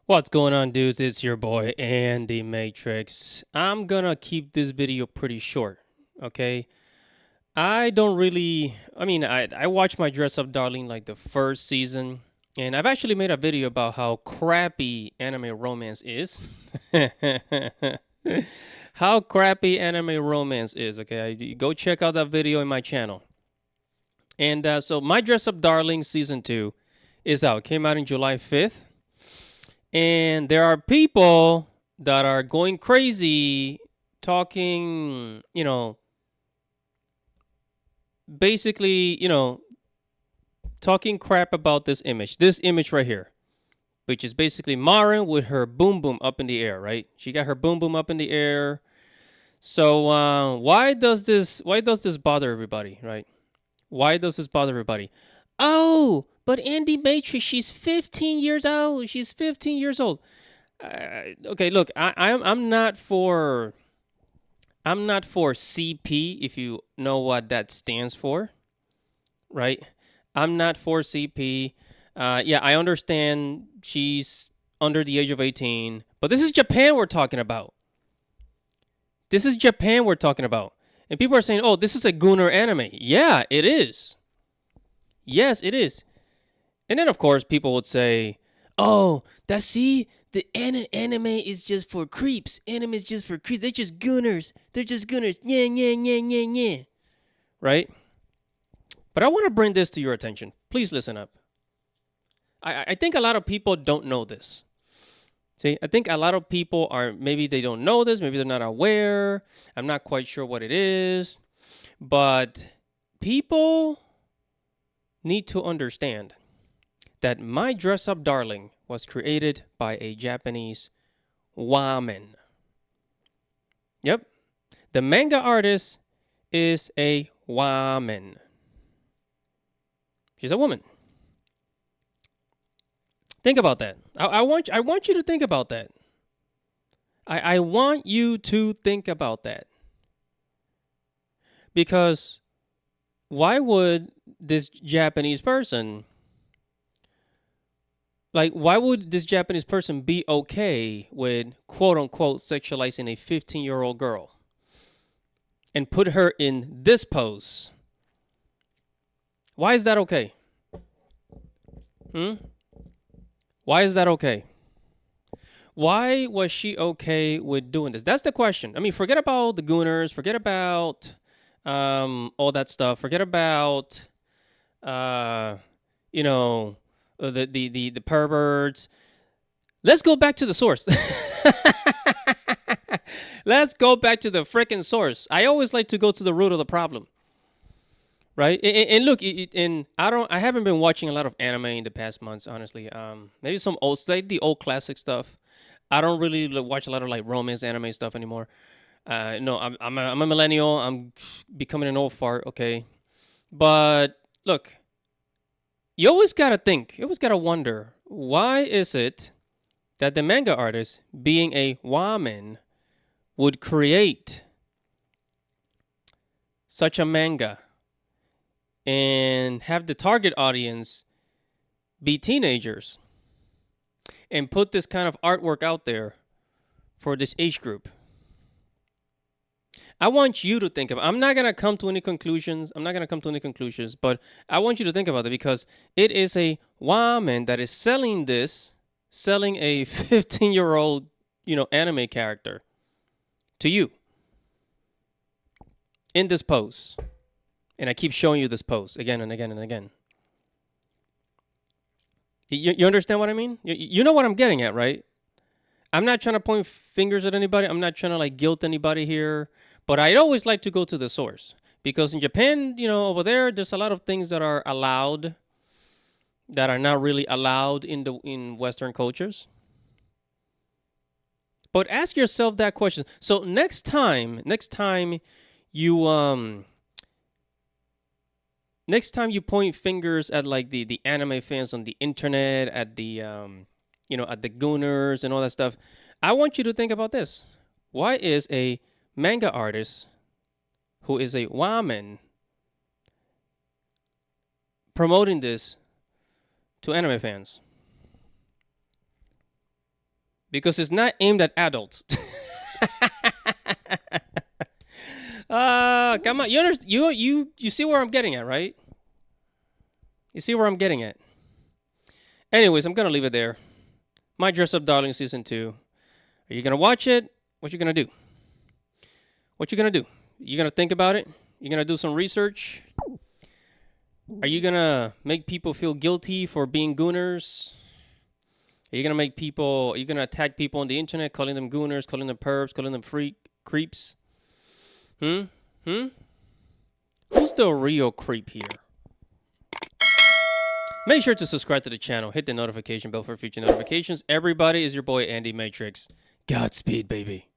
What's going on, dudes? It's your boy Andy Matrix. I'm gonna keep this video pretty short, okay? I don't really, I watched my Dress Up Darling like the first season, and I've actually made a video about how crappy anime romance is. How crappy anime romance is, okay? Go check out that video in my channel. And so, My Dress Up Darling season 2 is out. It came out in July 5th. And there are people that are going crazy talking, basically, talking crap about this image. This image right here, which is basically Marin with her boom boom up in the air, right? She got her boom boom up in the air. So why does this bother everybody, right? Why does this bother everybody? Oh, but Andy Matrix, she's 15 years old. She's 15 years old. Okay, look, I'm not for CP, if you know what that stands for, right? I'm not for CP. Yeah, I understand she's under the age of 18, but this is Japan we're talking about. This is Japan we're talking about. And people are saying, "Oh, this is a Gunner anime." Yeah, it is. Yes, it is. And then of course people would say, "Oh, that see the anime is just for creeps. Anime is just for creeps. They're just gooners. They're just gooners. Yeah, yeah, yeah, yeah, yeah." Right? But I want to bring this to your attention. Please listen up. I think a lot of people don't know this. See, I think a lot of people are maybe they don't know this, maybe they're not aware. I'm not quite sure what it is, but people need to understand that My Dress Up Darling was created by a Japanese woman. Yep. The manga artist is a woman. She's a woman. Think about that. I want you to think about that. I want you to think about that. Because why would this Japanese person why would this Japanese person be okay with quote unquote sexualizing a 15-year-old girl and put her in this pose? Why is that okay? Hmm? Why is that okay? Why was she okay with doing this? That's the question. I mean, forget about the gooners, forget about all that stuff, forget about uh, you know, the perverts. Let's go back to the source. Let's go back to the freaking source. I always like to go to the root of the problem, right? And look, and I haven't been watching a lot of anime in the past months, honestly. Maybe some old, like the old classic stuff. I don't really watch a lot of like romance anime stuff anymore. No, I'm a millennial. I'm becoming an old fart. Okay, but look, you always gotta think. You always gotta wonder why is it that the manga artist, being a woman, would create such a manga and have the target audience be teenagers and put this kind of artwork out there for this age group. I want you to think of. I'm not gonna come to any conclusions. I'm not gonna come to any conclusions, but I want you to think about it because it is a woman that is selling this, selling a 15-year-old, anime character to you in this pose, and I keep showing you this pose again and again and again. You understand what I mean? You know what I'm getting at, right? I'm not trying to point fingers at anybody. I'm not trying to like guilt anybody here, but I always like to go to the source because in Japan, over there's a lot of things that are allowed that are not really allowed in Western cultures. But ask yourself that question. So next time you point fingers at like the anime fans on the internet, at the at the gooners and all that stuff, I want you to think about this. Why is a manga artist who is a woman promoting this to anime fans? because it's not aimed at adults. Come on. You see where I'm getting at, right? You see where I'm getting at. Anyways, I'm gonna leave it there. My Dress Up Darling season 2. Are you gonna watch it? What you gonna do? What you gonna do? You gonna think about it? You gonna do some research? Are you gonna make people feel guilty for being gooners? Are you gonna attack people on the internet, calling them gooners, calling them pervs, calling them creeps? Hmm? Who's the real creep here? Make sure to subscribe to the channel. Hit the notification bell for future notifications. Everybody, is your boy Andy Matrix. Godspeed, baby.